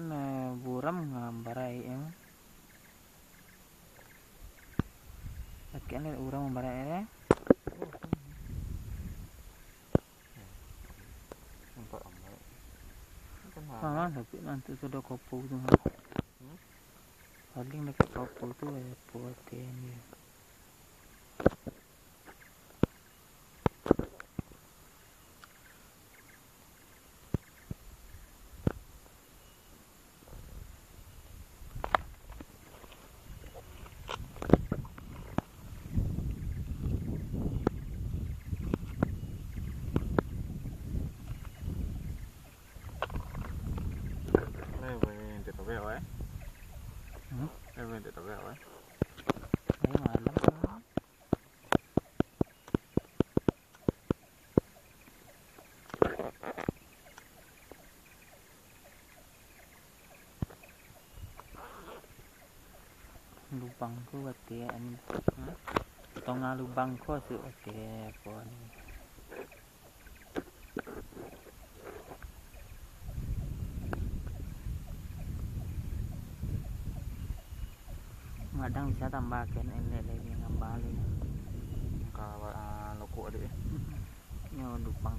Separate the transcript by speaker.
Speaker 1: kan buram ngambarai em. Akan urang ngambarai
Speaker 2: Nampak amat. Kan
Speaker 1: Mama tapi nanti sudah kopo tu. Paling dekat kopo tu protein dia. Ayo malam. Lubang ko ate ani. Tonga lubang ko su ate pon. Kadang bisa tambahkan ini lagi ngambali.
Speaker 2: Kalau loko adik.
Speaker 1: Nyo lubang